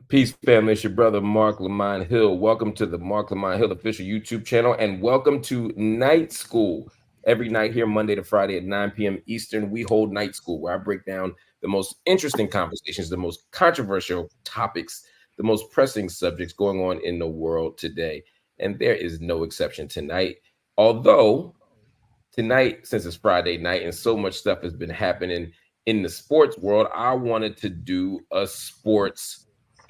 Peace, family. It's your brother, Marc Lamont Hill. Welcome to the Marc Lamont Hill official YouTube channel, and welcome to Night School. Every night here, Monday to Friday at 9 p.m. Eastern, we hold Night School, where I break down the most interesting conversations, the most controversial topics, the most pressing subjects going on in the world today. And there is no exception tonight. Although tonight, since it's Friday night and so much stuff has been happening in the sports world, I wanted to do a sports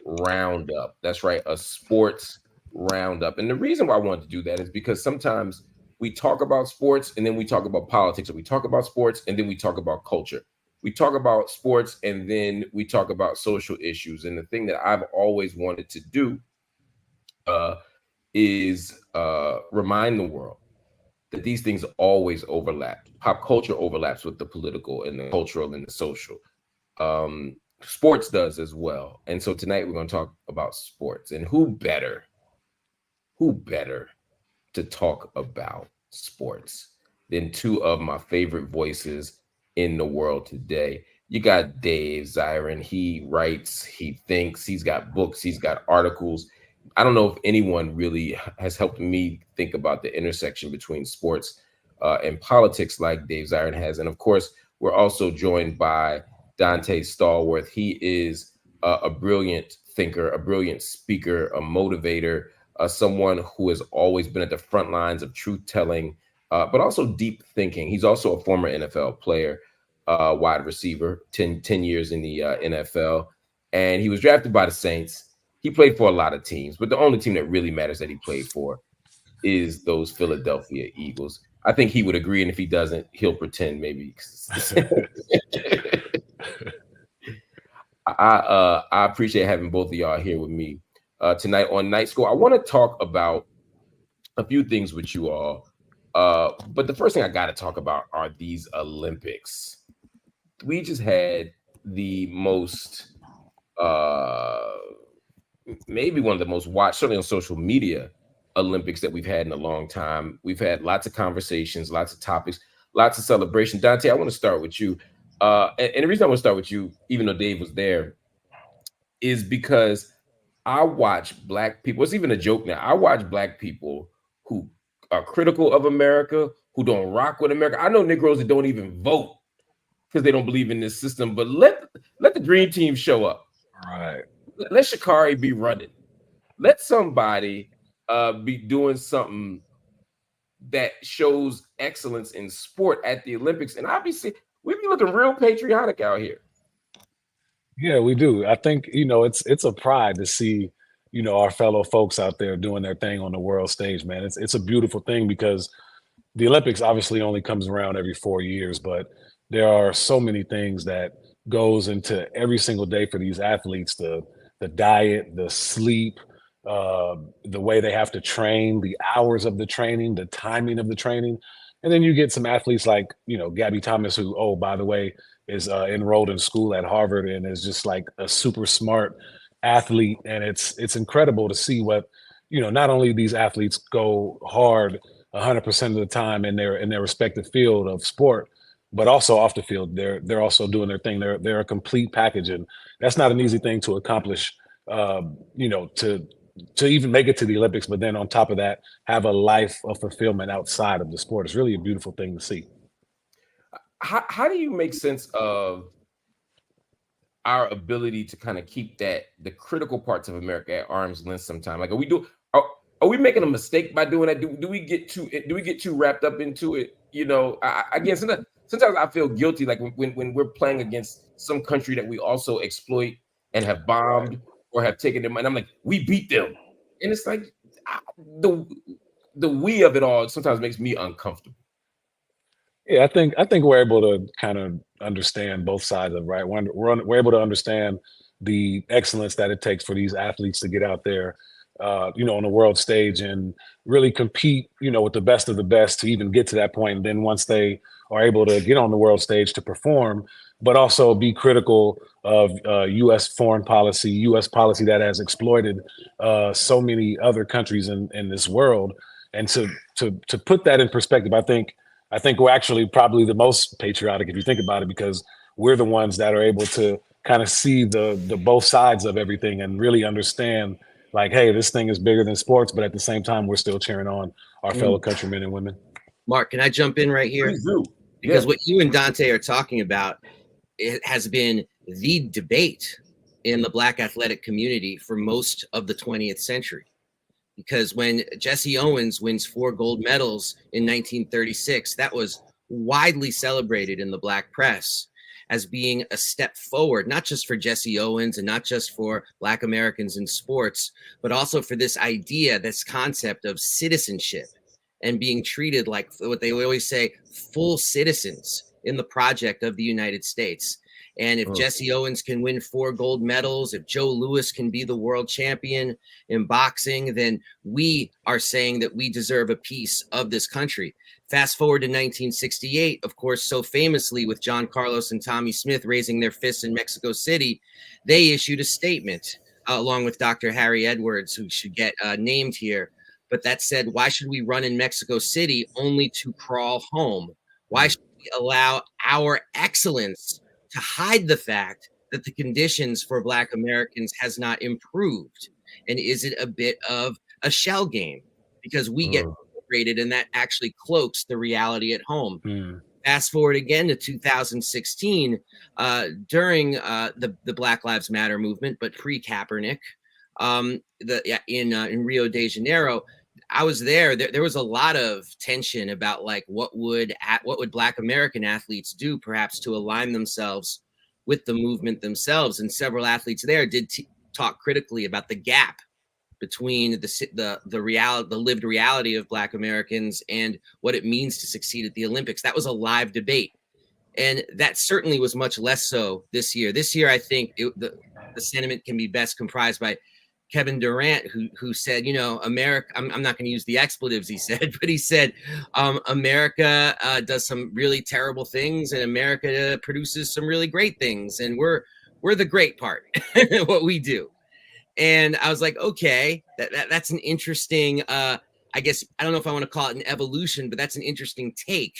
roundup. That's right, a sports roundup. And the reason why I wanted to do that is because sometimes we talk about sports and then we talk about politics, or we talk about sports and then we talk about culture. We talk about sports and then we talk about social issues. And the thing that I've always wanted to do is remind the world that these things always overlap. Pop culture overlaps with the political and the cultural and the social. Sports does as well. And so tonight we're going to talk about sports. And who better to talk about sports than two of my favorite voices in the world today? You got Dave Zirin. He writes, he thinks, he's got books, he's got articles. I don't know if anyone really has helped me think about the intersection between sports and politics like Dave Zirin has. And of course, we're also joined by Donté Stallworth. He is a brilliant thinker, a brilliant speaker, a motivator, someone who has always been at the front lines of truth telling, but also deep thinking. He's also a former NFL player, wide receiver, 10 years in the NFL. And he was drafted by the Saints. He played for a lot of teams, but the only team that really matters that he played for is those Philadelphia Eagles. I think he would agree, and if he doesn't, he'll pretend maybe. I appreciate having both of y'all here with me tonight on Night School. I want to talk about a few things with you all, but the first thing I got to talk about are these Olympics. We just had the most, maybe one of the most watched, certainly on social media, Olympics that we've had in a long time. We've had lots of conversations, lots of topics, lots of celebration. Donté, I want to start with you. And the reason I want to start with you, even though Dave was there, is because I watch Black people. It's even a joke now. I watch Black people who are critical of America, who don't rock with America. I know Negroes that don't even vote because they don't believe in this system. But let the Dream Team show up. All right. Let Sha'Carri be running. Let somebody be doing something that shows excellence in sport at the Olympics. And obviously, we be looking real patriotic out here. Yeah, we do. I think, it's a pride to see, our fellow folks out there doing their thing on the world stage, man. It's a beautiful thing because the Olympics obviously only comes around every 4 years, but there are so many things that goes into every single day for these athletes, the diet, the sleep, the way they have to train, the hours of the training, the timing of the training. And then you get some athletes like, Gabby Thomas, who, oh, by the way, is enrolled in school at Harvard and is just like a super smart athlete. And it's incredible to see what, not only these athletes go hard 100% of the time in their respective field of sport, but also off the field. They're also doing their thing. They're a complete package. And that's not an easy thing to accomplish, to even make it to the Olympics, but then on top of that, have a life of fulfillment outside of the sport. It's really a beautiful thing to see. How do you make sense of our ability to kind of keep the critical parts of America at arm's length sometimes? Like, are we making a mistake by doing that? Do we get too wrapped up into it? Again, sometimes I feel guilty, like when we're playing against some country that we also exploit and have bombed or have taken their money. I'm like, we beat them, and it's like the we of it all sometimes makes me uncomfortable. Yeah, I think we're able to kind of understand both sides of it, right. We're able to understand the excellence that it takes for these athletes to get out there, on the world stage and really compete, with the best of the best to even get to that point. And then once they are able to get on the world stage to perform, but also be critical of U.S. foreign policy, U.S. policy that has exploited so many other countries in this world. And to put that in perspective, I think we're actually probably the most patriotic if you think about it, because we're the ones that are able to kind of see the both sides of everything and really understand, like, hey, this thing is bigger than sports, but at the same time, we're still cheering on our fellow countrymen and women. Mark, can I jump in right here? Please do. Because Yeah. what you and Donté are talking about, it has been the debate in the Black athletic community for most of the 20th century. Because when Jesse Owens wins 4 gold medals in 1936, that was widely celebrated in the Black press as being a step forward, not just for Jesse Owens and not just for Black Americans in sports, but also for this idea, this concept of citizenship and being treated like what they always say, full citizens in the project of the United States. And if Jesse Owens can win 4 gold medals, if Joe Louis can be the world champion in boxing, then we are saying that we deserve a piece of this country. Fast forward to 1968, of course, so famously with John Carlos and Tommy Smith raising their fists in Mexico City, they issued a statement along with Dr. Harry Edwards, who should get named here. But that said, why should we run in Mexico City only to crawl home? Why should we allow our excellence to hide the fact that the conditions for Black Americans has not improved? And is it a bit of a shell game? Because we get celebrated and that actually cloaks the reality at home. Fast forward again to 2016, during the Black Lives Matter movement, but pre-Kaepernick, in Rio de Janeiro. I was there. There was a lot of tension about like what would Black American athletes do, perhaps to align themselves with the movement themselves. And several athletes there did talk critically about the gap between the lived reality of Black Americans and what it means to succeed at the Olympics. That was a live debate, and that certainly was much less so this year. This year, I think the sentiment can be best comprised by Kevin Durant, who said, you know, America, I'm not going to use the expletives he said, but he said, America does some really terrible things and America produces some really great things. And we're the great part, what we do. And I was like, okay, that's an interesting, I guess, I don't know if I want to call it an evolution, but that's an interesting take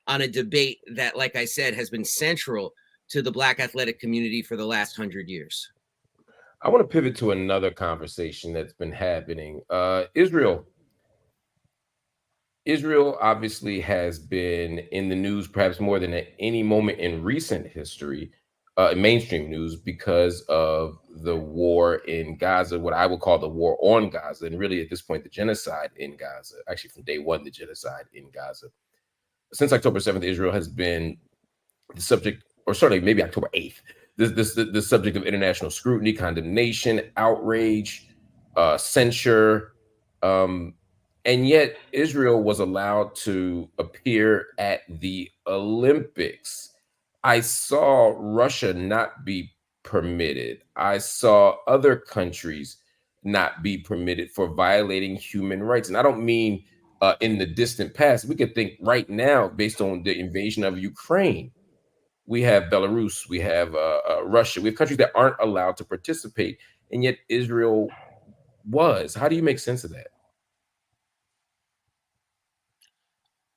on a debate that, like I said, has been central to the Black athletic community for the last 100 years. I want to pivot to another conversation that's been happening. Israel obviously has been in the news perhaps more than at any moment in recent history, mainstream news, because of the war in Gaza, what I would call the war on Gaza, and really at this point, the genocide in Gaza. Actually, from day one, the genocide in Gaza. Since October 7th, Israel has been the subject, or certainly maybe October 8th, the subject of international scrutiny, condemnation, outrage, censure, and yet Israel was allowed to appear at the Olympics. I saw Russia not be permitted. I saw other countries not be permitted for violating human rights. And I don't mean in the distant past. We could think right now, based on the invasion of Ukraine. We have Belarus, we have Russia, we have countries that aren't allowed to participate, and yet Israel was. How do you make sense of that?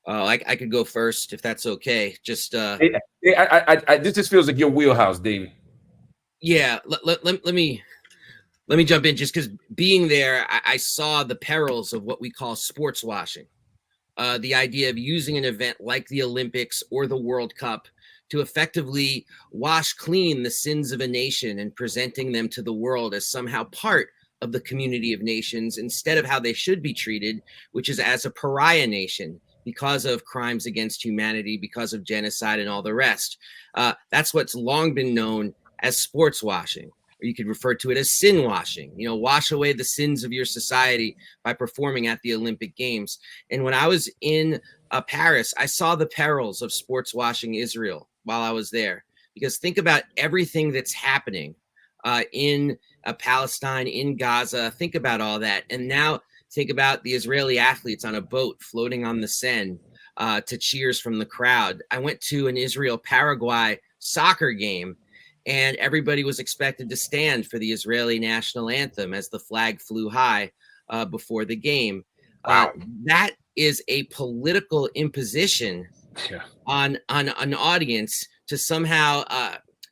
I could go first if that's okay. Just this just feels like your wheelhouse, David. Yeah, let me jump in, just because being there, I saw the perils of what we call sports washing. The idea of using an event like the Olympics or the World Cup to effectively wash clean the sins of a nation and presenting them to the world as somehow part of the community of nations instead of how they should be treated, which is as a pariah nation because of crimes against humanity, because of genocide and all the rest. That's what's long been known as sports washing, or you could refer to it as sin washing. You know, wash away the sins of your society by performing at the Olympic Games. And when I was in Paris, I saw the perils of sports washing Israel while I was there, because think about everything that's happening in Palestine, in Gaza. Think about all that. And now think about the Israeli athletes on a boat floating on the Seine to cheers from the crowd. I went to an Israel-Paraguay soccer game, and everybody was expected to stand for the Israeli national anthem as the flag flew high before the game. Wow. That is a political imposition on an audience to somehow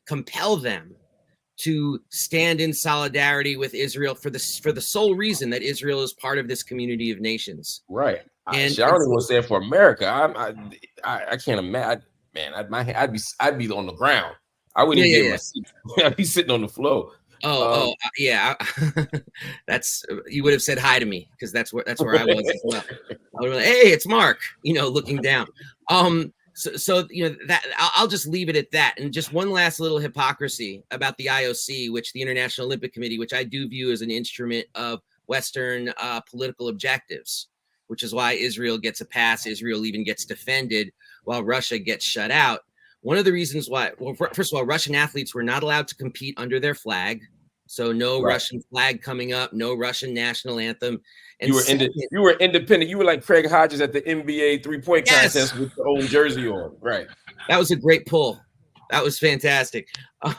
compel them to stand in solidarity with Israel for the sole reason that Israel is part of this community of nations. Right. I don't even want to say it for America. I can't imagine, man. I'd be on the ground. I wouldn't even get my seat. I'd be sitting on the floor. Yeah. That's you would have said hi to me because that's where I was as well. I would have been like, hey, it's Mark. Looking down. So that I'll just leave it at that. And just one last little hypocrisy about the IOC, which the International Olympic Committee, which I do view as an instrument of Western political objectives, which is why Israel gets a pass. Israel even gets defended while Russia gets shut out. One of the reasons why, well, first of all, Russian athletes were not allowed to compete under their flag. So no Russian flag coming up, no Russian national anthem. And you were independent. You were like Craig Hodges at the NBA 3-point contest with your own jersey on. Right. That was a great pull. That was fantastic.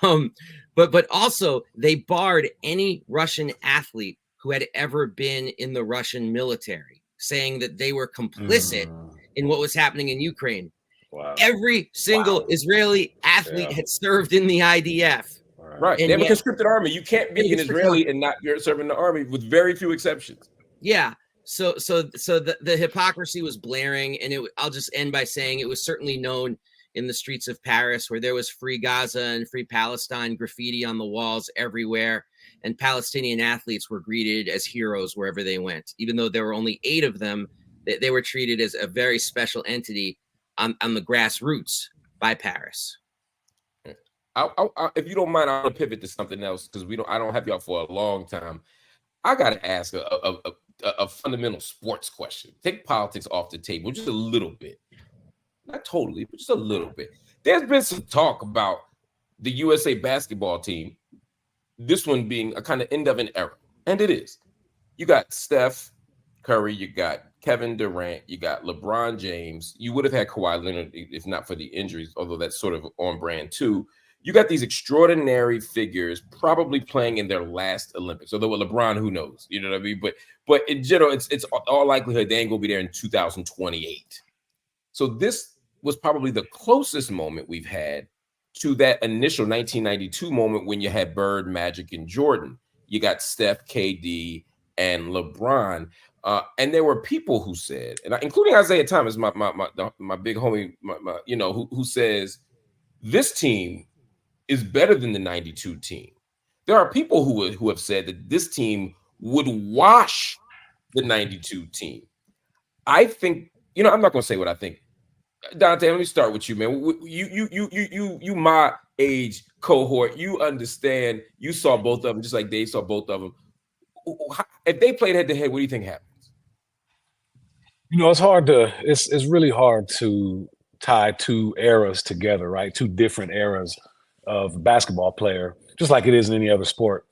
But also they barred any Russian athlete who had ever been in the Russian military, saying that they were complicit in what was happening in Ukraine. Wow. Every single Israeli athlete had served in the IDF. Right. They have a conscripted army. You can't be an Israeli and not serving the army, with very few exceptions. Yeah. So the hypocrisy was blaring, and I'll just end by saying it was certainly known in the streets of Paris, where there was Free Gaza and Free Palestine graffiti on the walls everywhere, and Palestinian athletes were greeted as heroes wherever they went. Even though there were only 8 of them, they were treated as a very special entity on the grassroots by Paris. If you don't mind, I'll pivot to something else because I don't have y'all for a long time. I gotta ask a fundamental sports question. Take politics off the table just a little bit, not totally, but just a little bit. There's been some talk about the USA basketball team, this one being a kind of end of an era, and it is. You got Steph Curry, you got Kevin Durant, you got LeBron James. You would have had Kawhi Leonard if not for the injuries, although that's sort of on brand too. You got these extraordinary figures probably playing in their last Olympics. Although with LeBron, who knows? You know what I mean? But in general, it's all likelihood they ain't gonna be there in 2028. So this was probably the closest moment we've had to that initial 1992 moment when you had Bird, Magic, and Jordan. You got Steph, KD, and LeBron. And there were people who said, and including Isaiah Thomas, my big homie, who says this team is better than the 92 team. There are people who have said that this team would wash the 92 team. I think, I'm not going to say what I think. Donté, let me start with you, man. You my age cohort. You understand. You saw both of them, just like Dave saw both of them. If they played head to head, what do you think happens? It's really hard to tie 2 eras together, right? 2 different eras of basketball player, just like it is in any other sport.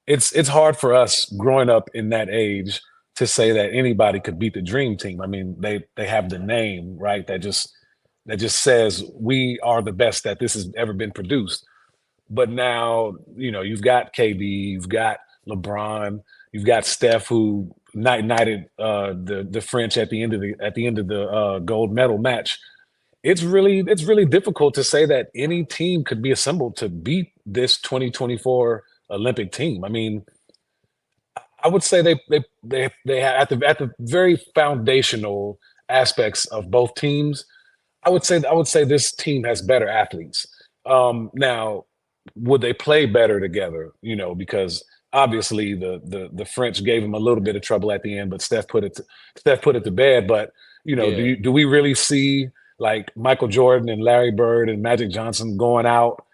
It's hard for us growing up in that age to say that anybody could beat the dream team. I mean, they have the name, right? That just says we are the best that this has ever been produced. But now, you've got KD, you've got LeBron, you've got Steph, who knighted the French at the end of the gold medal match. It's really difficult to say that any team could be assembled to beat this 2024 Olympic team. I mean, I would say they have at the very foundational aspects of both teams. I would say this team has better athletes. Now, would they play better together? Because obviously the French gave him a little bit of trouble at the end, but Steph put it to bed. But do we really see like Michael Jordan and Larry Bird and Magic Johnson going out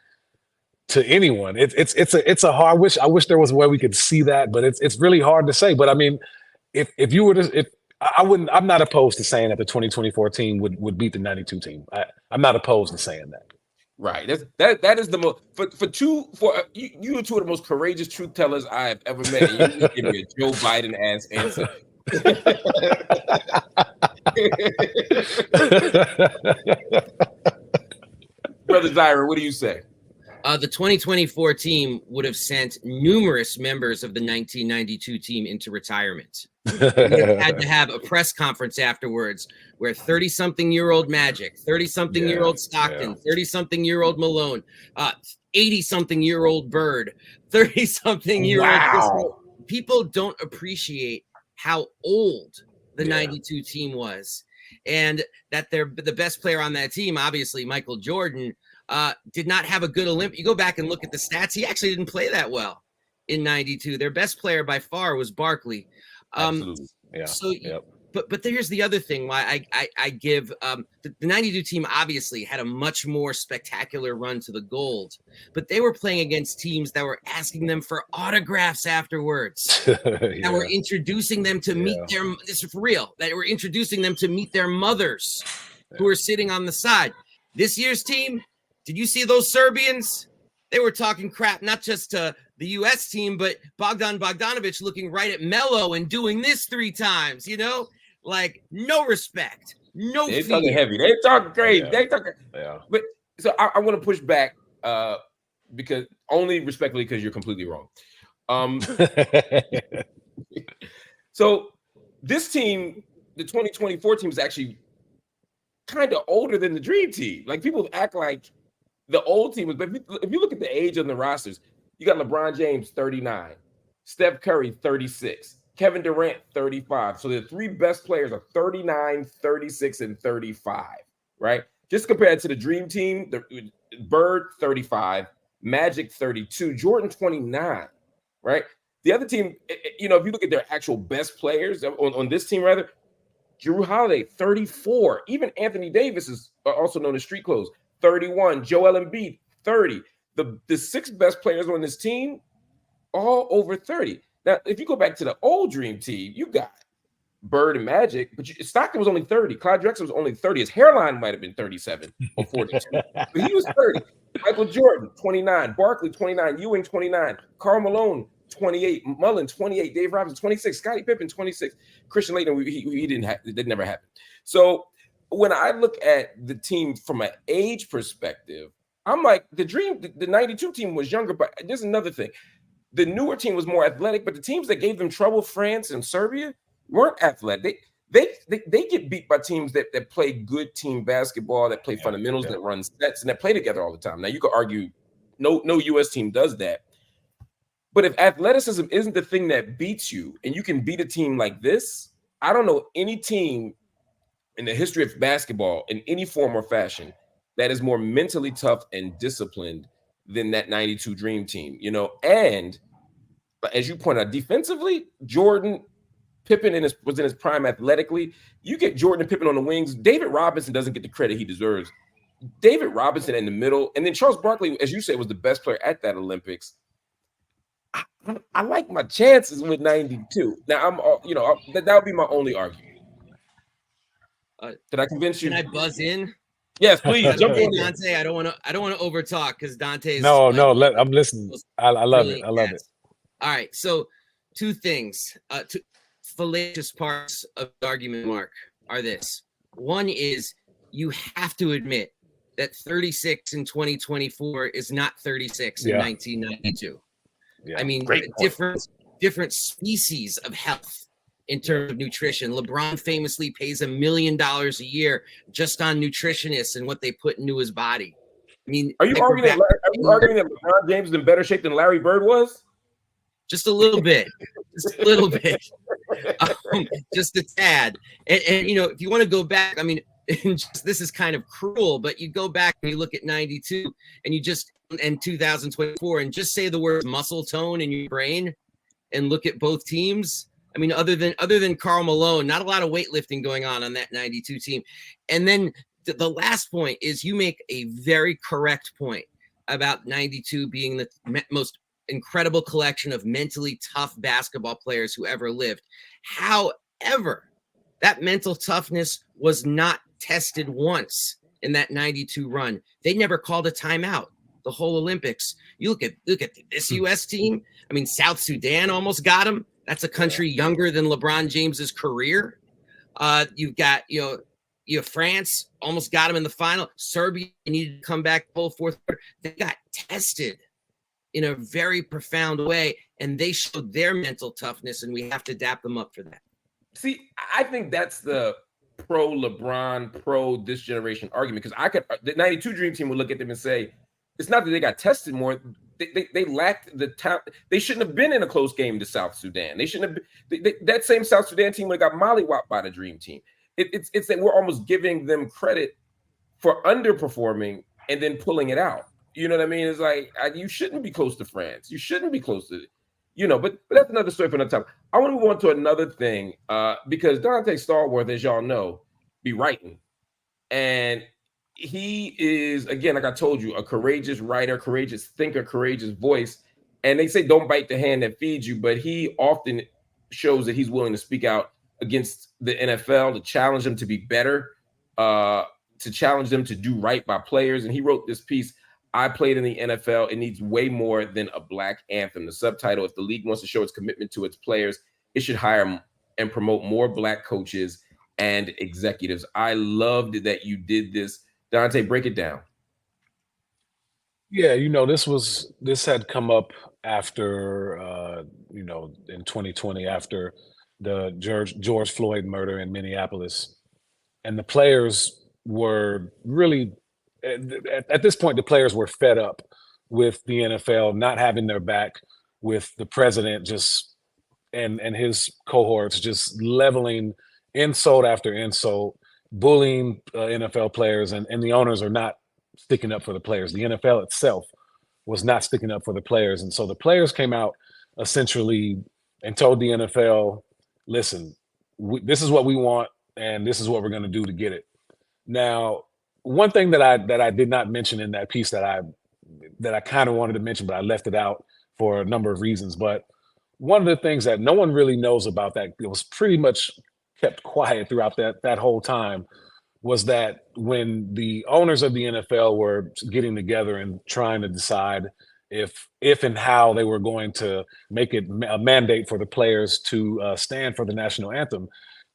to anyone? It's a hard wish. I wish there was a way we could see that, but it's really hard to say. But I mean, if you were to, I'm not opposed to saying that the 2024 team would beat the 92 team. I'm not opposed to saying that. Right. That is the most you are 2 of the most courageous truth tellers I have ever met. You just give me a Joe Biden ass answer. Brother Zirin, what do you say? The 2024 team would have sent numerous members of the 1992 team into retirement. We have had to have a press conference afterwards where 30-something-year-old Magic, 30-something-year-old Stockton, 30-something-year-old Malone, 80-something-year-old Bird, 30-something-year-old. Wow. People don't appreciate how old the 92 team was, and that they're the best player on that team, obviously Michael Jordan, did not have a good Olympic. You go back and look at the stats. He actually didn't play that well in 92. Their best player by far was Barkley. Absolutely. So, but here's the other thing why I give the 92 team obviously had a much more spectacular run to the gold, but they were playing against teams that were asking them for autographs afterwards, that were introducing them to meet their, this is for real, that were introducing them to meet their mothers who were sitting on the side. This year's team, did you see those Serbians? They were talking crap, not just to the U.S. team, but Bogdan Bogdanovic looking right at Melo and doing this 3 times, you know? Like, no respect, no They fear. talking heavy. They talking crazy. They talking. Yeah. But so I want to push back because only respectfully because you're completely wrong. So this team, the 2024 team, is actually kind of older than the Dream Team. Like, people act like the old team was, but if you look at the age of the rosters, you got LeBron James 39, Steph Curry 36. Kevin Durant, 35. So the 3 best players are 39, 36, and 35, right? Just compared to the Dream Team, the Bird, 35, Magic, 32, Jordan, 29, right? The other team, you know, if you look at their actual best players on this team, rather, Jrue Holiday, 34. Even Anthony Davis is also known as street clothes, 31. Joel Embiid, 30. The 6 best players on this team, all over 30. Now, if you go back to the old Dream Team, you got Bird and Magic, but Stockton was only 30. Clyde Drexler was only 30. His hairline might have been 37 or 42, but he was 30. Michael Jordan, 29. Barkley, 29. Ewing, 29. Karl Malone, 28. Mullen, 28. Dave Robinson, 26. Scottie Pippen, 26. Christian Laettner, he didn't have, that never happened. So when I look at the team from an age perspective, I'm like, the 92 team was younger, but there's another thing. The newer team was more athletic, but the teams that gave them trouble, France and Serbia, weren't athletic. They get beat by teams that play good team basketball, that play fundamentals, that run sets, and that play together all the time. Now, you could argue no U.S. team does that. But if athleticism isn't the thing that beats you, and you can beat a team like this, I don't know any team in the history of basketball in any form or fashion that is more mentally tough and disciplined than that 92 Dream Team, you know. And as you point out, defensively, Jordan, Pippen was in his prime athletically. You get Jordan and Pippen on the wings. David Robinson doesn't get the credit he deserves. David Robinson in the middle, and then Charles Barkley, as you say, was the best player at that Olympics. I like my chances with 92. Now that would be my only argument. Did I convince you? Can I buzz in? Yes, please. Jump in, Donté. I don't want to overtalk because Dante's. No. I'm listening. I love it. I love it. All right. So, 2 things. Two fallacious parts of the argument, Mark, are this. One is you have to admit that 36 in 2024 is not 36 in 1992. Yeah. I mean, different species of health in terms of nutrition. LeBron famously pays $1 million a year just on nutritionists and what they put into his body. I mean, are you arguing that LeBron James is in better shape than Larry Bird was? Just a little bit, just a little bit, just a tad. And you know, if you want to go back, I mean, this is kind of cruel, but you go back and you look at 92 and you just, and 2024, and just say the word muscle tone in your brain and look at both teams. I mean, other than Karl Malone, not a lot of weightlifting going on that 92 team. And then the last point is you make a very correct point about 92 being the most incredible collection of mentally tough basketball players who ever lived. However, that mental toughness was not tested once in that 92 run. They never called a timeout the whole Olympics. You look at this U.S. team. I mean, South Sudan almost got him. That's a country younger than LeBron James's career. You've got, France almost got him in the final. Serbia needed to come back full fourth quarter. They got tested in a very profound way, and they showed their mental toughness, and we have to adapt them up for that. See, I think that's the pro LeBron, pro this generation argument, because the 92 Dream Team would look at them and say, it's not that they got tested more. They lacked the talent. They shouldn't have been in a close game to South Sudan. They shouldn't have been, that same South Sudan team would have got mollywopped by the Dream Team. It's that we're almost giving them credit for underperforming and then pulling it out. You know what I mean? It's like, you shouldn't be close to France. You shouldn't be close to, but that's another story for another time. I want to move on to another thing because Donté Stallworth, as y'all know, be writing. And he is, again, like I told you, a courageous writer, courageous thinker, courageous voice. And they say don't bite the hand that feeds you, but he often shows that he's willing to speak out against the NFL, to challenge them to be better, to challenge them to do right by players. And he wrote this piece, I played in the NFL. It needs way more than a black anthem. The subtitle, if the league wants to show its commitment to its players, it should hire and promote more black coaches and executives. I loved that you did this. Donté, break it down. Yeah, this had come up after, in 2020, after the George Floyd murder in Minneapolis. And the players were really, at this point, the players were fed up with the NFL not having their back, with the president and his cohorts just leveling insult after insult, bullying NFL players, and the owners are not sticking up for the players. The NFL itself was not sticking up for the players. And so the players came out essentially and told the NFL, listen, this is what we want, and this is what we're going to do to get it. Now, one thing that I did not mention in that piece that I kind of wanted to mention, but I left it out for a number of reasons. But one of the things that no one really knows about that, it was pretty much kept quiet throughout that whole time, was that when the owners of the NFL were getting together and trying to decide if and how they were going to make it a mandate for the players to stand for the national anthem,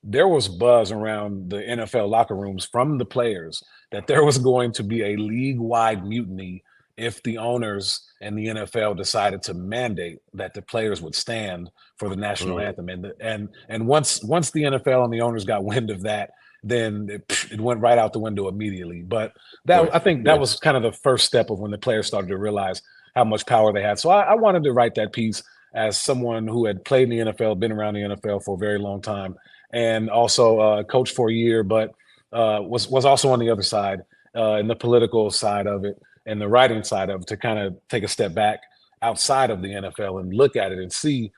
there was buzz around the NFL locker rooms from the players that there was going to be a league-wide mutiny if the owners and the NFL decided to mandate that the players would stand for the national anthem. And once the NFL and the owners got wind of that, then it went right out the window immediately. But I think that was kind of the first step of when the players started to realize how much power they had. So I wanted to write that piece as someone who had played in the NFL, been around the NFL for a very long time, and also coached for a year, but was also on the other side, in the political side of it and the writing side of it, to kind of take a step back outside of the NFL and look at it and see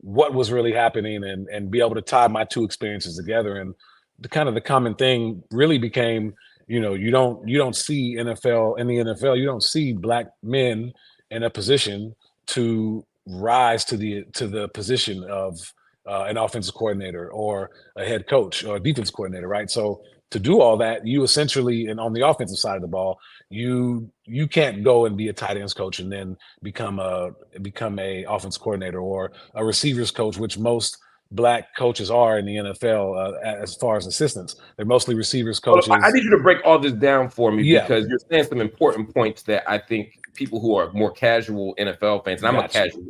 what was really happening and be able to tie my two experiences together. And the common thing really became, you don't see in the NFL, you don't see black men in a position to rise to the position of an offensive coordinator or a head coach or a defense coordinator, right? So to do all that, you essentially, and on the offensive side of the ball, you can't go and be a tight ends coach and then become a offense coordinator or a receivers coach, which most black coaches are in the NFL as far as assistants. They're mostly receivers coaches. I need you to break all this down for me, because you're saying some important points that I think people who are more casual NFL fans, and I'm a casual.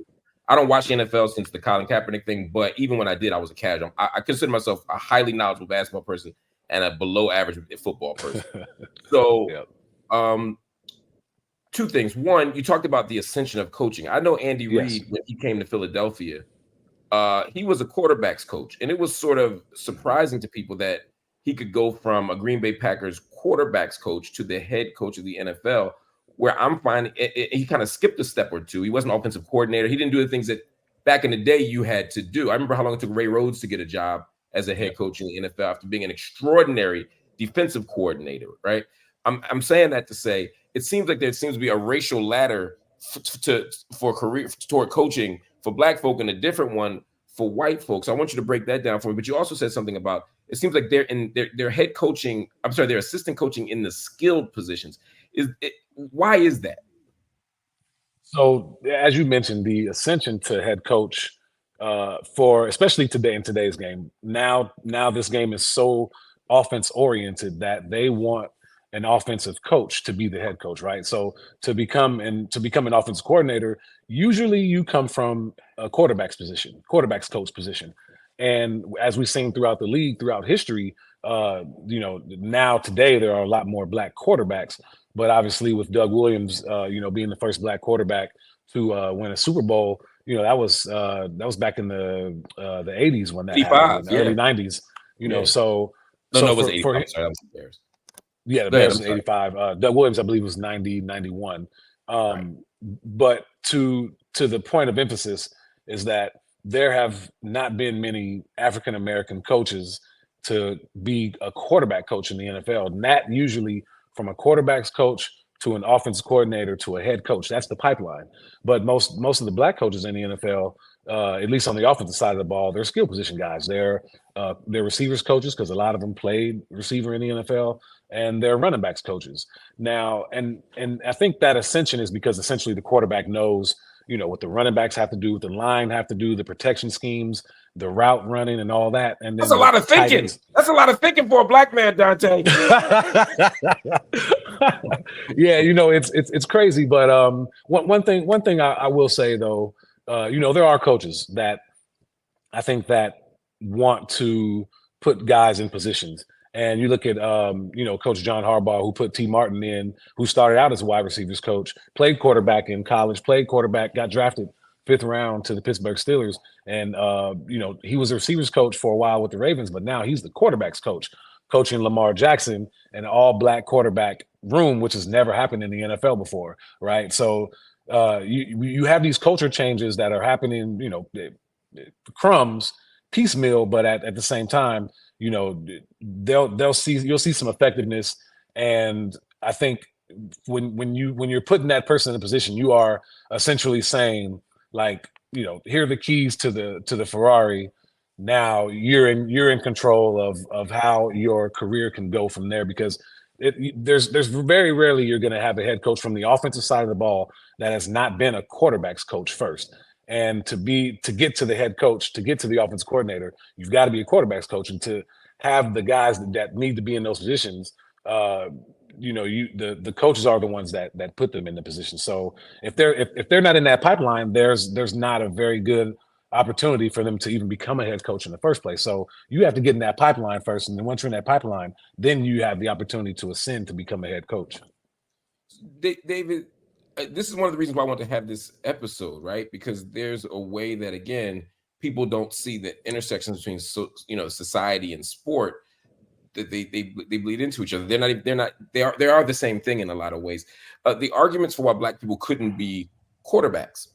I don't watch the NFL since the Colin Kaepernick thing, but even when I did, I was a casual. I consider myself a highly knowledgeable basketball person and a below average football person. So two things. One, you talked about the ascension of coaching. I know Andy Reid, when he came to Philadelphia, he was a quarterbacks coach, and it was sort of surprising to people that he could go from a Green Bay Packers quarterbacks coach to the head coach of the NFL, where I'm finding he kind of skipped a step or two. He wasn't an offensive coordinator. He didn't do the things that back in the day you had to do. I remember how long it took Ray Rhodes to get a job as a head coach in the NFL after being an extraordinary defensive coordinator, right? I'm saying that to say it seems like there seems to be a racial ladder for career toward coaching for black folk and a different one for white folks. I want you to break that down for me. But you also said something about it seems like they're in their head coaching. I'm sorry, their assistant coaching in the skilled positions. Why is that? So as you mentioned, the ascension to head coach for especially today in today's game. Now this game is so offense oriented that they want an offensive coach to be the head coach, right? So to become an offensive coordinator, usually you come from a quarterback's coach position. And as we've seen throughout the league, throughout history, now today there are a lot more black quarterbacks. But obviously, with Doug Williams, being the first black quarterback to win a Super Bowl, that was back in the '80s when that happened, in the early '90s. So no, it was for 85. Sorry, that was the Bears. Yeah, the Bears in '85. Doug Williams, I believe, was 90, 91. Right. But to the point of emphasis is that there have not been many African American coaches to be a quarterback coach in the NFL. And that usually from a quarterback's coach to an offensive coordinator to a head coach. That's the pipeline. But most of the black coaches in the NFL, at least on the offensive side of the ball, they're skill position guys. They're receivers coaches because a lot of them played receiver in the NFL, and they're running backs coaches. Now, and I think that ascension is because essentially the quarterback knows, what the running backs have to do, what the line have to do, the protection schemes, the route running, and all that. And then that's a lot of thinking. That's a lot of thinking for a black man, Donté. Yeah, it's crazy. But one thing I will say though, there are coaches that I think that want to put guys in positions. And you look at, Coach John Harbaugh, who put T. Martin in, who started out as a wide receivers coach, played quarterback in college, got drafted 5th round to the Pittsburgh Steelers. And, he was a receivers coach for a while with the Ravens, but now he's the quarterbacks coach, coaching Lamar Jackson in an all-black quarterback room, which has never happened in the NFL before, right? So you have these culture changes that are happening, crumbs, piecemeal, but at the same time, you'll see some effectiveness. And I think when you're putting that person in a position, you are essentially saying, like, here are the keys to the Ferrari. Now you're in control of how your career can go from there, because there's very rarely you're going to have a head coach from the offensive side of the ball that has not been a quarterback's coach first. And to get to the head coach, to get to the offense coordinator, you've got to be a quarterback's coach. And to have the guys that need to be in those positions, the coaches are the ones that put them in the position. So if they're not in that pipeline, there's not a very good opportunity for them to even become a head coach in the first place. So you have to get in that pipeline first, and then once you're in that pipeline, then you have the opportunity to ascend to become a head coach. David, this is one of the reasons why I want to have this episode, right? Because there's a way that, again, people don't see the intersections between society and sport, that they bleed into each other. They are the same thing in a lot of ways. The arguments for why black people couldn't be quarterbacks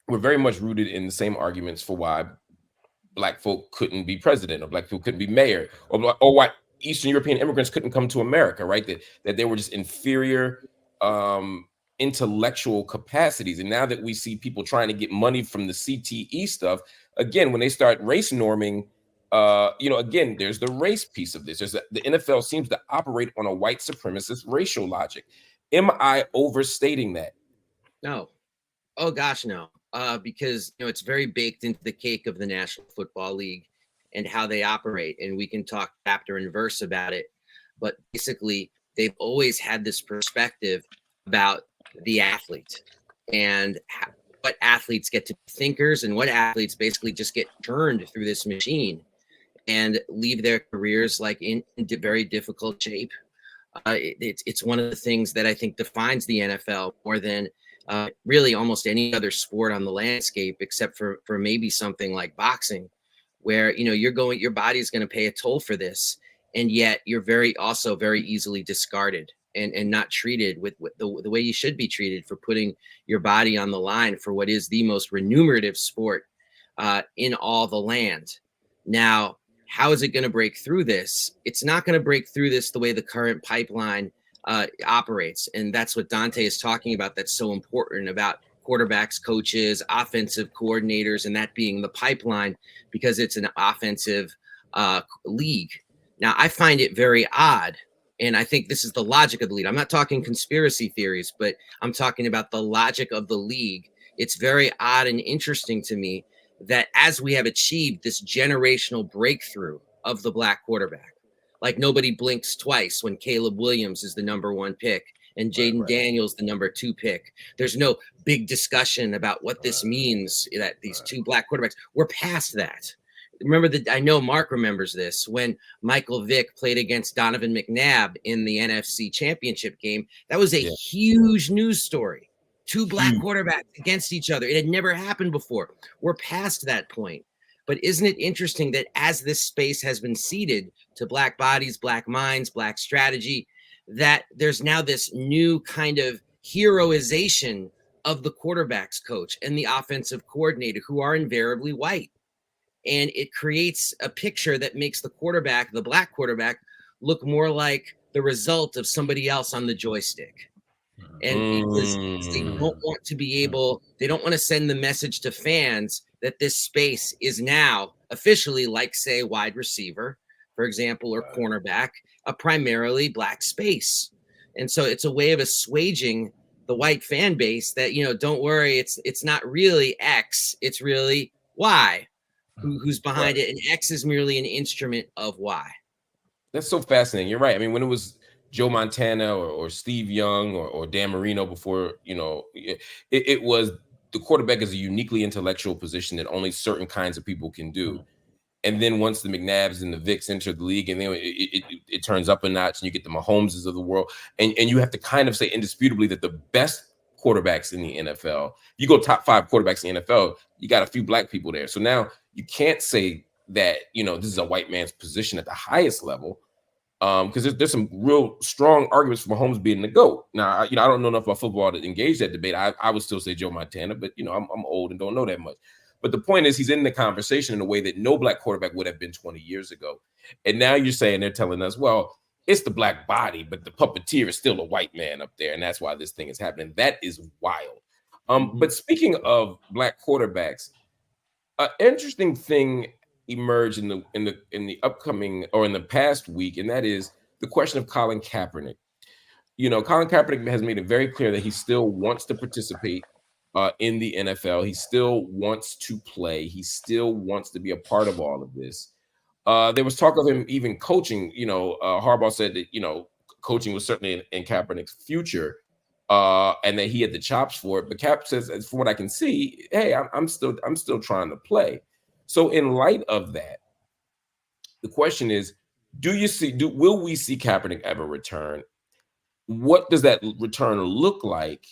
were very much rooted in the same arguments for why black folk couldn't be president, or black folk couldn't be mayor, or why Eastern European immigrants couldn't come to America, right? That they were just inferior intellectual capacities. And now that we see people trying to get money from the CTE stuff, again, when they start race norming, again, there's the race piece of this. The NFL seems to operate on a white supremacist racial logic. Am I overstating that? No. Oh gosh, no. Because it's very baked into the cake of the National Football League and how they operate. And we can talk chapter and verse about it. But basically, they've always had this perspective about the athlete and what athletes get to be thinkers, and what athletes basically just get turned through this machine and leave their careers like in very difficult shape. It's one of the things that I think defines the NFL more than really almost any other sport on the landscape, except for maybe something like boxing, where your body is going to pay a toll for this, and yet you're very easily discarded and not treated with the way you should be treated for putting your body on the line for what is the most remunerative sport in all the land. Now, how is it going to break through this? It's not going to break through this the way the current pipeline operates. And that's what Donté is talking about. That's so important about quarterbacks, coaches, offensive coordinators, and that being the pipeline, because it's an offensive league. Now, I find it very odd, and I think this is the logic of the league. I'm not talking conspiracy theories, but I'm talking about the logic of the league. It's very odd and interesting to me that as we have achieved this generational breakthrough of the black quarterback, like nobody blinks twice when Caleb Williams is the number 1 pick and Jaden Daniels the number 2 pick. There's no big discussion about what this means, that these two black quarterbacks. We're past that. remember that, I know Mark remembers this, when Michael Vick played against Donovan McNabb in the NFC Championship game. That was a huge news story. Two black quarterbacks against each other. It had never happened before. We're past that point. But isn't it interesting that as this space has been ceded to black bodies, black minds, black strategy, that there's now this new kind of heroization of the quarterback's coach and the offensive coordinator, who are invariably white. And it creates a picture that makes the quarterback, the black quarterback, look more like the result of somebody else on the joystick. And because they don't want to be able, they don't want to send the message to fans that this space is now officially, like, say, wide receiver, for example, or cornerback, a primarily black space. And so it's a way of assuaging the white fan base that, you know, don't worry, it's not really X, it's really Y who's behind it, and X is merely an instrument of Y. That's so fascinating. You're right. I mean, when it was Joe Montana or Steve Young or Dan Marino before, you know, it was the quarterback is a uniquely intellectual position that only certain kinds of people can do. And then once the McNabbs and the Vicks enter the league, and then it turns up a notch, and you get the Mahomeses of the world, and you have to kind of say indisputably that the best quarterbacks in the NFL, you go top 5 quarterbacks in the NFL, you got a few black people there. So now you can't say that, you know, this is a white man's position at the highest level. Because there's some real strong arguments for Mahomes being the GOAT. Now, I don't know enough about football to engage that debate. I would still say Joe Montana, but, you know, I'm old and don't know that much. But the point is, he's in the conversation in a way that no black quarterback would have been 20 years ago. And now you're saying, they're telling us, well, it's the black body, but the puppeteer is still a white man up there, and that's why this thing is happening. That is wild. But speaking of black quarterbacks, an interesting thing emerged in the upcoming, or in the past week, and that is the question of Colin Kaepernick. You know, Colin Kaepernick has made it very clear that he still wants to participate in the NFL. He still wants to play. He still wants to be a part of all of this. There was talk of him even coaching. You know, Harbaugh said that, you know, coaching was certainly in Kaepernick's future, and that he had the chops for it. But Cap says, from what I can see, hey, I'm still trying to play. So in light of that, the question is, will we see Kaepernick ever return? What does that return look like?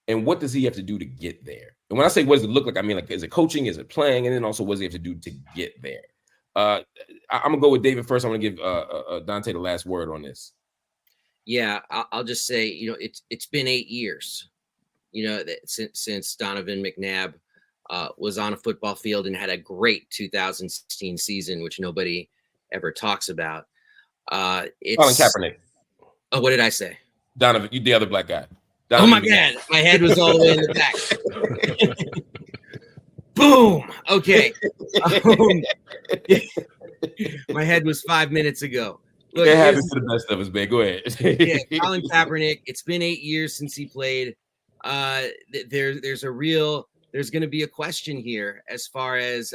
And what does he have to do to get there? And when I say what does it look like, I mean, like, is it coaching? Is it playing? And then also, what does he have to do to get there? I'm going to go with David first. I'm going to give Donté the last word on this. Yeah, I'll just say, you know, it's been 8 years, you know, since Donovan McNabb was on a football field and had a great 2016 season, which nobody ever talks about. Colin Kaepernick. Oh, what did I say? Donovan, you the other black guy. Donovan, oh my God, my head was all the way in the back. Boom. Okay. My head was 5 minutes ago. Look, it happens to the best of us, man. Go ahead. Yeah, Colin Kaepernick. It's been 8 years since he played. There's going to be a question here as far as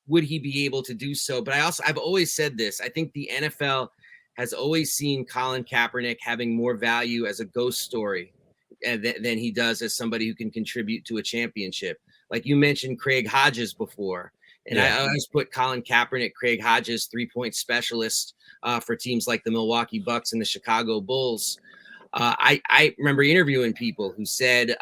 would he be able to do so? But I've always said this. I think the NFL has always seen Colin Kaepernick having more value as a ghost story than he does as somebody who can contribute to a championship. Like you mentioned Craig Hodges before. And I always put Colin Kaepernick, Craig Hodges, 3-point specialist for teams like the Milwaukee Bucks and the Chicago Bulls. I remember interviewing people who said,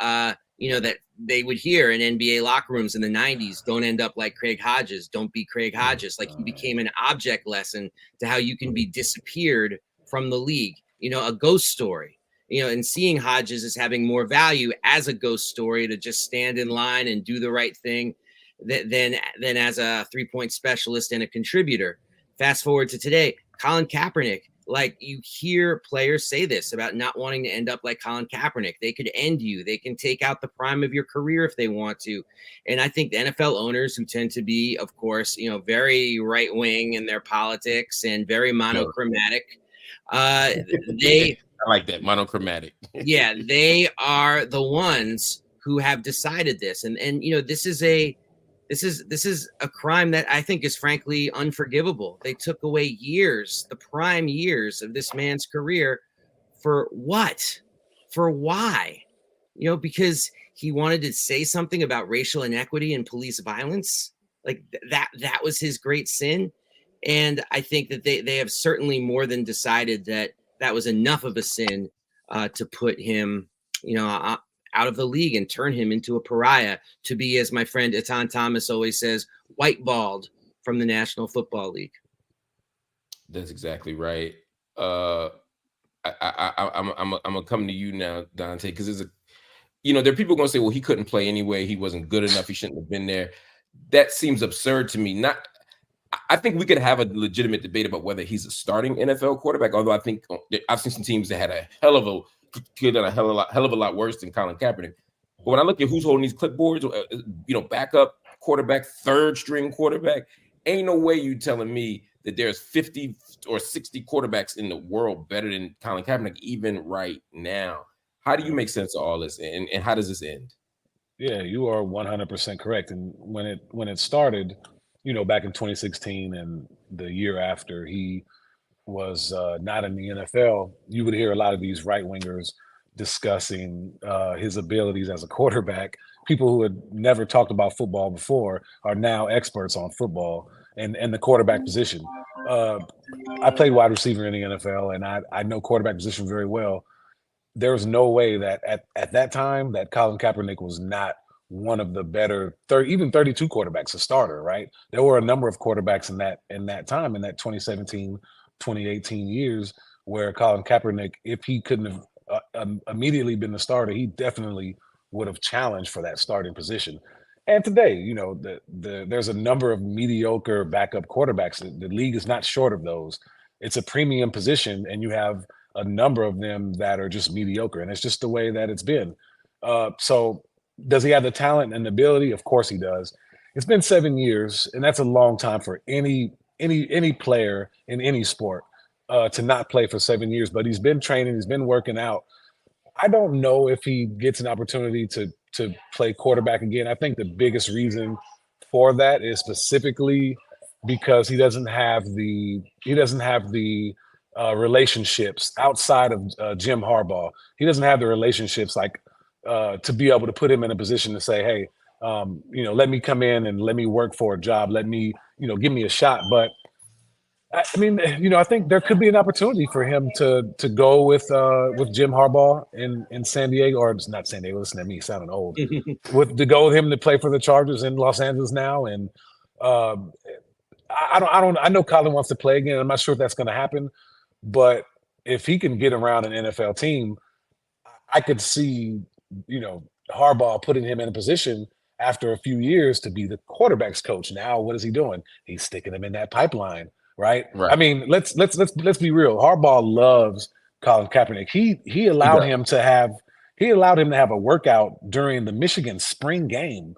you know, that they would hear in NBA locker rooms in the 90s, don't end up like Craig Hodges, don't be Craig Hodges. Like, he became an object lesson to how you can be disappeared from the league, you know, a ghost story, you know, and seeing Hodges as having more value as a ghost story to just stand in line and do the right thing than as a 3-point specialist and a contributor. Fast forward to today, Colin Kaepernick, like, you hear players say this about not wanting to end up like Colin Kaepernick. They could end you. They can take out the prime of your career if they want to. And I think the NFL owners, who tend to be, of course, you know, very right wing in their politics and very monochromatic, I like that, monochromatic. Yeah, they are the ones who have decided this. And you know, this is a crime that I think is frankly unforgivable. They took away years, the prime years of this man's career, for what? For why? You know, because he wanted to say something about racial inequity and police violence. Like that was his great sin. And I think that they have certainly more than decided that was enough of a sin to put him, out of the league and turn him into a pariah, to be, as my friend Etan Thomas always says, whiteballed from the National Football League. That's exactly right. I'm gonna come to you now, Donté, because there's there are people going to say, well, he couldn't play anyway. He wasn't good enough. He shouldn't have been there. That seems absurd to me. I think we could have a legitimate debate about whether he's a starting NFL quarterback. Although I think I've seen some teams that had could have done a hell of a lot worse than Colin Kaepernick. But when I look at who's holding these clipboards, backup quarterback, third string quarterback, ain't no way you telling me that there's 50 or 60 quarterbacks in the world better than Colin Kaepernick, even right now. How do you make sense of all this, and how does this end? Yeah, you are 100% correct. And when it started, back in 2016 and the year after he was not in the NFL, you would hear a lot of these right wingers discussing his abilities as a quarterback. People who had never talked about football before are now experts on football and the quarterback position. I played wide receiver in the NFL, and I know quarterback position very well. There's no way that at that time that Colin Kaepernick was not one of the better 32 quarterbacks, a starter, right? There were a number of quarterbacks in that time, in that 2017, 2018 years, where Colin Kaepernick, if he couldn't have immediately been the starter, he definitely would have challenged for that starting position. And today, there's a number of mediocre backup quarterbacks. The league is not short of those. It's a premium position, and you have a number of them that are just mediocre, and it's just the way that it's been. So does he have the talent and the ability? Of course he does. It's been 7 years, and that's a long time for any player in any sport to not play for 7 years. But he's been training, he's been working out. I don't know if he gets an opportunity to play quarterback again. I think the biggest reason for that is specifically because he doesn't have the relationships outside of Jim Harbaugh. He doesn't have the relationships to be able to put him in a position to say, hey, let me come in and let me work for a job. Let me, give me a shot. But I mean, I think there could be an opportunity for him to go with Jim Harbaugh in San Diego, or it's not San Diego. Listen to me, sounding old. To go with him to play for the Chargers in Los Angeles now, and I know Colin wants to play again. I'm not sure if that's going to happen, but if he can get around an NFL team, I could see, Harbaugh putting him in a position after a few years to be the quarterback's coach. Now, what is he doing? He's sticking him in that pipeline, right? I mean, let's be real. Harbaugh loves Colin Kaepernick. He allowed him to have a workout during the Michigan spring game.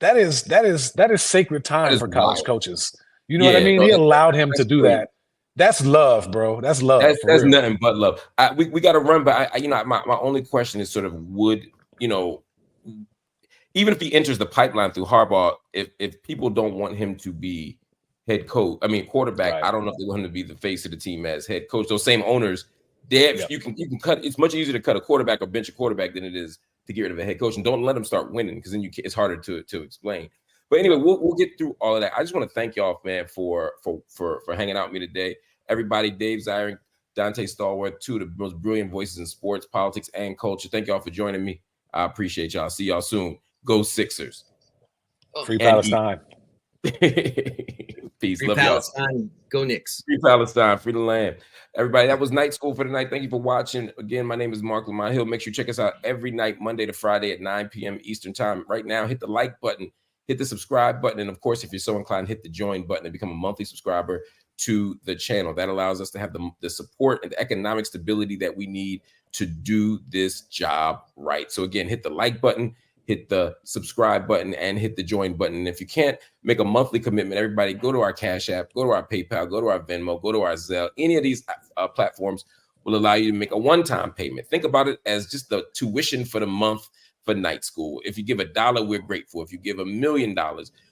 That is sacred time for college coaches. You know what I mean? He allowed him to do that. That's love, bro. That's love. That's nothing but love. We got to run, but my only question is sort of even if he enters the pipeline through Harbaugh, if people don't want him to be quarterback, right. I don't know if they want him to be the face of the team as head coach. Those same owners, you can cut. It's much easier to cut a quarterback or bench a quarterback than it is to get rid of a head coach, and don't let them start winning, because then it's harder to explain. But anyway, we'll get through all of that. I just want to thank y'all, man, for hanging out with me today. Everybody, Dave Zirin, Donté Stallworth, two of the most brilliant voices in sports, politics, and culture. Thank y'all for joining me. I appreciate y'all. See y'all soon. Go Sixers. Free Palestine. Peace. Free Love Palestine. Y'all. Go Knicks. Free Palestine. Free the land. Everybody, that was Night School for tonight. Thank you for watching. Again, my name is Marc Lamont Hill. Make sure you check us out every night, Monday to Friday at 9 p.m. Eastern Time. Right now, hit the like button, hit the subscribe button, and of course, if you're so inclined, hit the join button and become a monthly subscriber to the channel. That allows us to have the support and the economic stability that we need to do this job right. So again, hit the like button, hit the subscribe button, and hit the join button. And if you can't make a monthly commitment, everybody go to our Cash App, go to our PayPal, go to our Venmo, go to our Zelle. Any of these platforms will allow you to make a one-time payment. Think about it as just the tuition for the month for night school. If you give $1, we're grateful. If you give $1 million,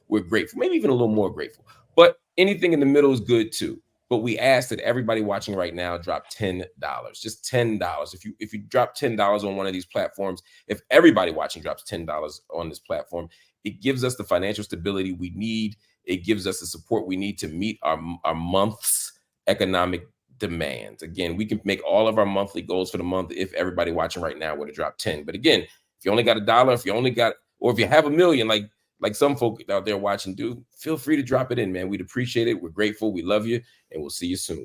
we're grateful. Maybe even a little more grateful. But anything in the middle is good too. But we ask that everybody watching right now drop $10, just $10. If you drop $10 on one of these platforms, if everybody watching drops $10 on this platform, it gives us the financial stability we need. It gives us the support we need to meet our month's economic demands. Again, we can make all of our monthly goals for the month if everybody watching right now were to drop 10. But again, if you only got $1, if you only got, or if you have $1 million, like some folk out there watching do, feel free to drop it in, man. We'd appreciate it. We're grateful. We love you, and we'll see you soon.